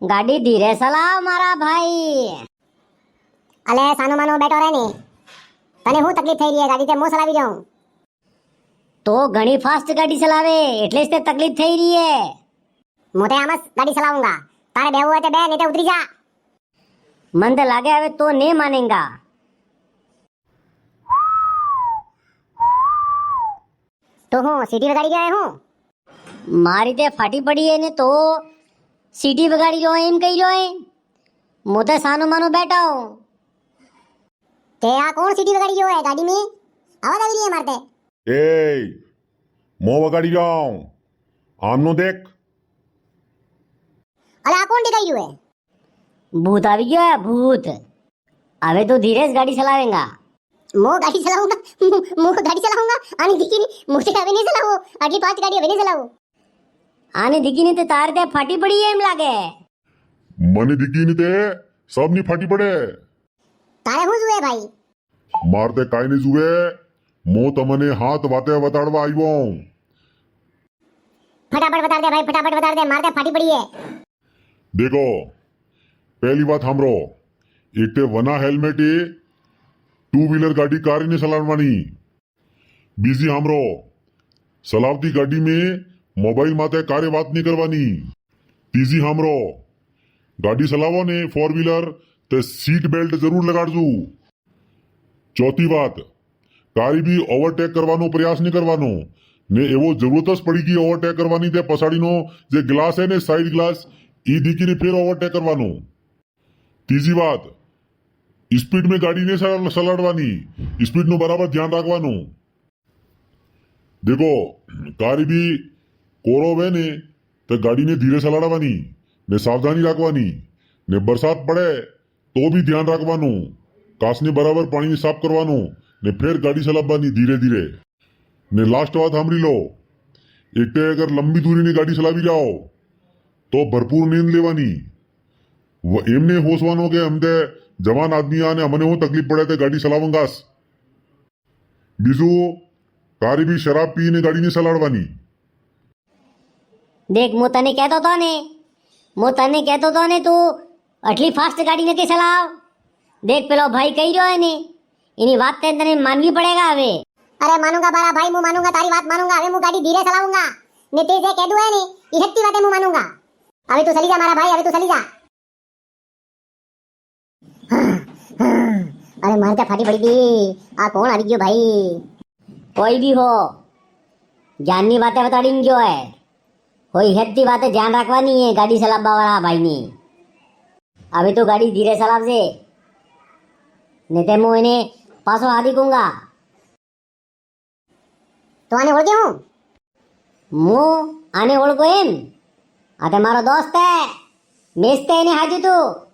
गाड़ी धीरे चलाओ मारा भाई। અલે સાનો માનો બેઠો રહે ને, તને હું તકલીફ થઈ રહી है ગાડી તે હું ચલાવી જાઉં? तो घणी फास्ट गाड़ी चलावे એટલે જ તે તકલીફ થઈ રહી है। હું તે આમ જ ગાડી ચલાવુંગા, તારે બેહવું હોય તે બે નહીં તે ઉતરી જા। मन तो लागे હવે तो नहीं मानेगा। તો હું સીટી વગાડી ગયો હું? મારી તે ફાટી પડી હે ને તો સીટી વગાડી રહ્યો એમ કહી રહ્યો હે। હું તો સાનો માનો બેઠા હું। તે આ કોણ સીટી વગાડી ગયો હે ગાડી में? આવાજ આવી રહી है મારતે। એ મો વગાડી જાઉં આમનો દેખ। અલે આ કોણ દેખાઈ રહ્યું હે? भूत આવી ગયો હે भूत। હવે તો ધીરે જ ગાડી ચલાવેંગા। હું ગાડી ચલાऊंगा, હું ગાડી ચલાऊंगा આની દીકરી મુझे હવે નહીં ચલાવો, આટલી ફાસ્ટ ગાડી હવે નહીં ચલાવો। આની દીકીની તે તાર તે ફાટી પડી હે એમ લાગે। મને દીકીની તે સબની ફાટી પડે। તારે હું જોવે ભાઈ? માર તે કાઈ નહીં જુએ, મો તમને હાથ વાતે વતાડવા આવ્યો। ફટાફટ બતા દે ભાઈ, ફટાફટ બતા દે, મારતે ફાટી પડી है। देखो पहली बात हमरो एक ते वना हेलमेट ए टू व्हीलर गाड़ी कार ने चलाववानी। बीजी हमरो चलावती गाड़ी में मोबाइल माते कार्य बात नहीं करवानी। तीजी हमरो गाड़ी चलावो ने फोर व्हीलर ते सीट बेल्ट जरूर लगाड़जू। चौथी बात कारी भी ओवरटेक करवानो प्रयास नहीं करवानो ने एवो जरूरत ज पड़ी की ओवरटेक करवानी ते पछाड़ीनो जे ग्लास है ने साइड ग्लास ई दीकी ने फिर ओवरटेक करवानो। तीजी बात स्पीड में गाड़ी ने चलाड़वानी, स्पीड नो बराबर ध्यान राखवानो। देखो कारी भी कोरो वे ने तो गाड़ी ने धीरे चलाड़वानी ने सावधानी राखवानी ने बरसात पड़े तो भी ध्यान राखवानो। कास ने बराबर पानी साफ करवानो ने फिर गाड़ी चलाववानी धीरे धीरे। ने लास्ट बात सांभળી लो, एक तो अगर लंबी दूरी ની ગાડી ચલાવી જાઓ તો ભરપૂર નીંદ લેવાની। એમને હોસવાનો કે અમને જવાન આદમી આને અમને હું તકલીફ પડે તે ગાડી ચલાવંગાસ। બીજું તારી બી શરાબ પીને ગાડી ને ચલાડવાની। देख मो तने कहतो तो ने, मो तने कहतो तो ने तू आटली फास्ट गाड़ी नहीं चलाव। देख पेलो भाई कही रहो है ने, इनी बात ते तने मानवी पड़ेगा હવે। अरे मानूंगा बारा भाई, मैं मानूंगा तारी बात मानूंगा। હવે હું ગાડી ધીરે ચલાऊंगा ને તે જે કહેતું હે ને એ હત્તી વાતે હું માનूंगा। હવે તું ચલી જા મારા ભાઈ, હવે તું ચલી જા। अरे मारते फाटी पड़ी थी, आ कौन आ गयो भाई? कोई भी हो ज्ञाननी बातें बताड़ी गयो है, कोई हेती बातें ध्यान રાખવાની है गाड़ी चलाववा वाला भाई ની। હવે તો ગાડી ધીરે ચલાવજે ને તે હું એને પાછો આદી કહુંગા। तो आने ओळखे हूं? હું આને ઓળખો એમ? આ તે મારો દોસ્ત હે, મેસ્તે એને હાજુ તું।